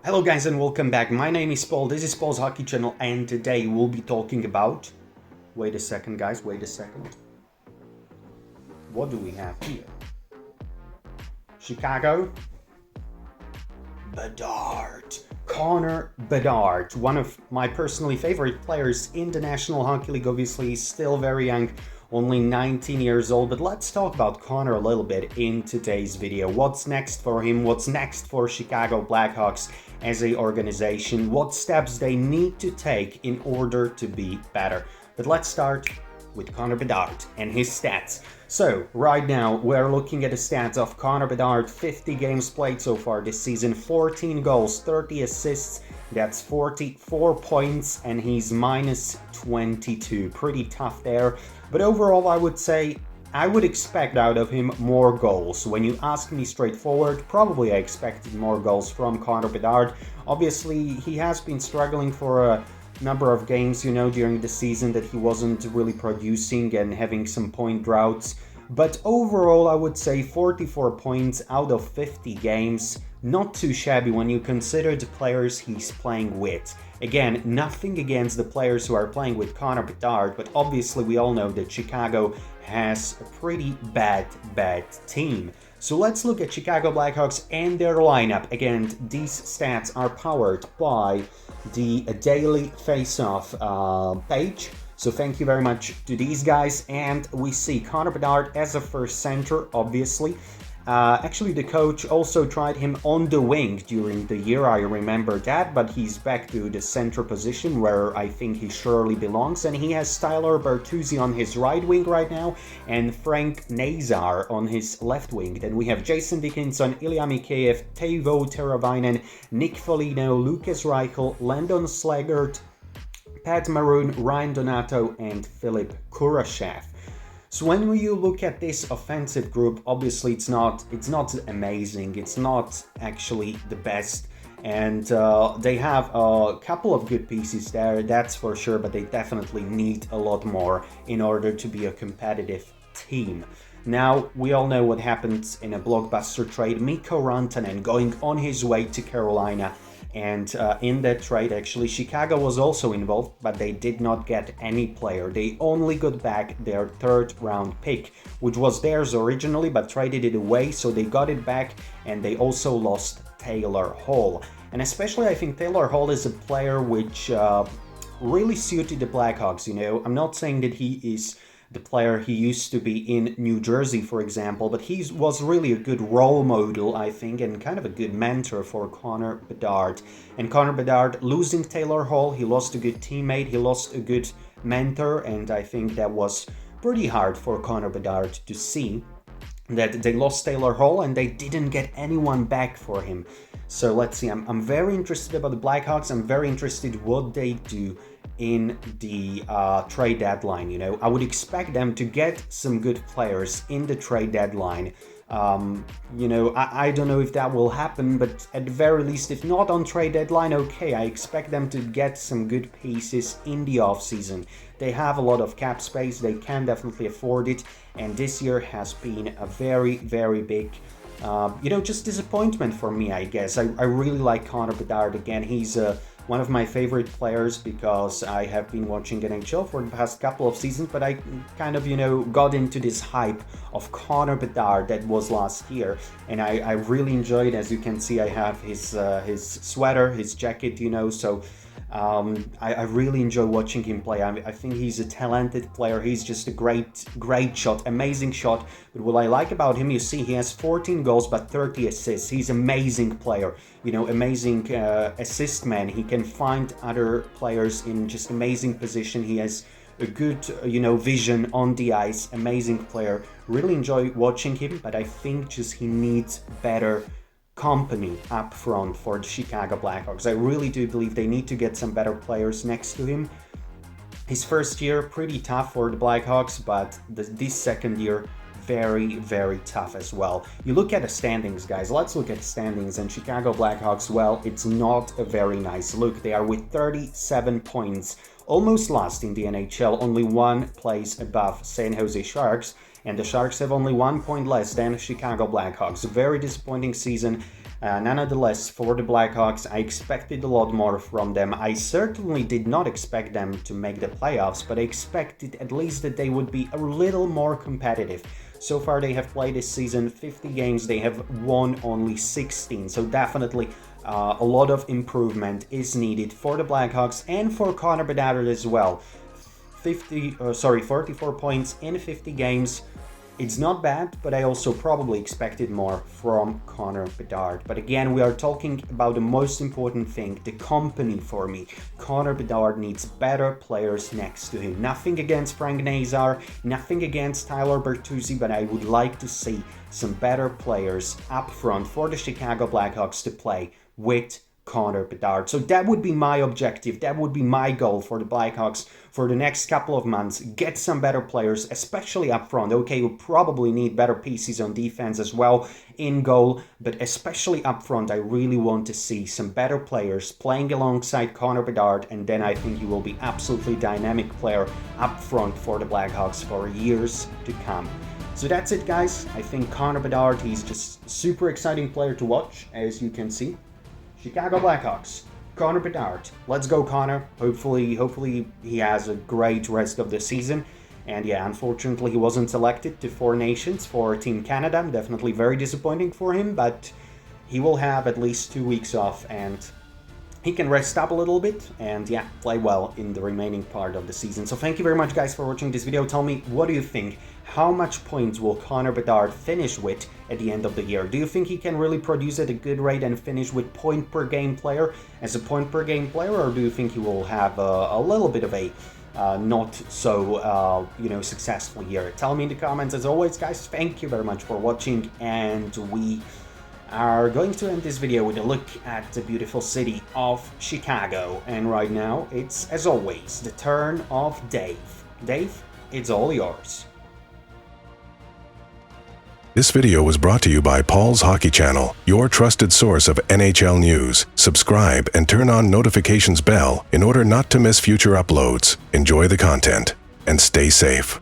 Hello guys and welcome back. My name is Paul, this is Paul's Hockey Channel, and today we'll be talking about... Wait a second guys, wait a second. What do we have here? Chicago? Bedard. Connor Bedard, one of my personally favorite players in the National Hockey League. Obviously he's still very young, only 19 years old, but let's talk about Connor a little bit in today's video. What's next for him? What's next for Chicago Blackhawks as an organization? What steps they need to take in order to be better? But let's start with Connor Bedard and his stats. So right now we're looking at the stats of Connor Bedard. 50 games played so far this season, 14 goals, 30 assists, that's 44 points, and he's minus 22. Pretty tough there, but overall I would say I would expect out of him more goals. When you ask me straightforward, probably I expected more goals from Connor Bedard. Obviously he has been struggling for a number of games, during the season that he wasn't really producing and having some point droughts. But overall, I would say 44 points out of 50 games, not too shabby when you consider the players he's playing with. Again, nothing against the players who are playing with Connor Bedard, but obviously we all know that Chicago has a pretty bad team. So let's look at Chicago Blackhawks and their lineup. Again, these stats are powered by the Daily Face-Off page. So thank you very much to these guys. And we see Connor Bedard as a first center, obviously. Actually, the coach also tried him on the wing during the year, I remember that, but he's back to the center position where I think he surely belongs, and he has Tyler Bertuzzi on his right wing right now and Frank Nazar on his left wing. Then we have Jason Dickinson, Ilya Mikheyev, Teuvo Teravainen, Nick Foligno, Lucas Reichel, Landon Slaggert, Pat Maroon, Ryan Donato, and Philip Kurashev. So when you look at this offensive group, obviously it's not amazing, it's not actually the best, and they have a couple of good pieces there, that's for sure, but they definitely need a lot more in order to be a competitive team. Now, we all know what happened in a blockbuster trade, Mikko Rantanen going on his way to Carolina. And in that trade, actually, Chicago was also involved, but they did not get any player. They only got back their third-round pick, which was theirs originally, but traded it away, so they got it back, and they also lost Taylor Hall. And especially, I think Taylor Hall is a player which really suited the Blackhawks, I'm not saying that he is the player he used to be in New Jersey, for example, but he was really a good role model, I think, and kind of a good mentor for Connor Bedard. And Connor Bedard, losing Taylor Hall, he lost a good teammate, he lost a good mentor, and I think that was pretty hard for Connor Bedard to see, that they lost Taylor Hall and they didn't get anyone back for him. So let's see, I'm very interested about the Blackhawks. I'm very interested what they do in the trade deadline. I would expect them to get some good players in the trade deadline. I don't know if that will happen, but at the very least, if not on trade deadline, okay, I expect them to get some good pieces in the offseason. They have a lot of cap space, they can definitely afford it, and this year has been a very big just disappointment for me, I guess. I really like Connor Bedard. Again, he's one of my favorite players because I have been watching NHL for the past couple of seasons, but I kind of, got into this hype of Connor Bedard that was last year, and I really enjoyed. As you can see, I have his sweater, his jacket, so I really enjoy watching him play. I think he's a talented player. He's just a great shot, amazing shot. But what I like about him, you see, he has 14 goals but 30 assists. He's an amazing player, amazing assist man. He can find other players in just amazing position. He has a good, vision on the ice. Amazing player. Really enjoy watching him, but I think just he needs better company up front for the Chicago Blackhawks. I really do believe they need to get some better players next to him. His first year, pretty tough for the Blackhawks, but this second year, very tough as well. You look at the standings, guys. Let's look at the standings. And Chicago Blackhawks, well, it's not a very nice look. They are with 37 points, almost last in the NHL, only one place above San Jose Sharks. And the Sharks have only 1 point less than Chicago Blackhawks. A very disappointing season. Nonetheless, for the Blackhawks, I expected a lot more from them. I certainly did not expect them to make the playoffs, but I expected at least that they would be a little more competitive. So far, they have played this season 50 games, they have won only 16, so definitely a lot of improvement is needed for the Blackhawks and for Connor Bedard as well. 44 points in 50 games. It's not bad, but I also probably expected more from Connor Bedard. But again, we are talking about the most important thing, the company for me. Connor Bedard needs better players next to him. Nothing against Frank Nazar, nothing against Tyler Bertuzzi, but I would like to see some better players up front for the Chicago Blackhawks to play with Connor Bedard. So that would be my objective, that would be my goal for the Blackhawks for the next couple of months. Get some better players, especially up front. Okay, we'll probably need better pieces on defense as well in goal, but especially up front, I really want to see some better players playing alongside Connor Bedard, and then I think he will be absolutely dynamic player up front for the Blackhawks for years to come. So that's it, guys. I think Connor Bedard, he's just super exciting player to watch, as you can see. Chicago Blackhawks, Connor Bedard. Let's go, Connor. Hopefully he has a great rest of the season. And yeah, unfortunately he wasn't selected to Four Nations for Team Canada. Definitely very disappointing for him, but he will have at least 2 weeks off and he can rest up a little bit and yeah, play well in the remaining part of the season. So thank you very much, guys, for watching this video. Tell me, what do you think? How much points will Connor Bedard finish with at the end of the year? Do you think he can really produce at a good rate and finish with point per game player as a point per game player, or do you think he will have a little bit of a not so successful year? Tell me in the comments. As always, guys, thank you very much for watching, and we are going to end this video with a look at the beautiful city of Chicago. And right now, it's, as always, the turn of Dave. Dave, it's all yours. This video was brought to you by Paul's Hockey Channel, your trusted source of NHL news. Subscribe and turn on notifications bell in order not to miss future uploads. Enjoy the content and stay safe.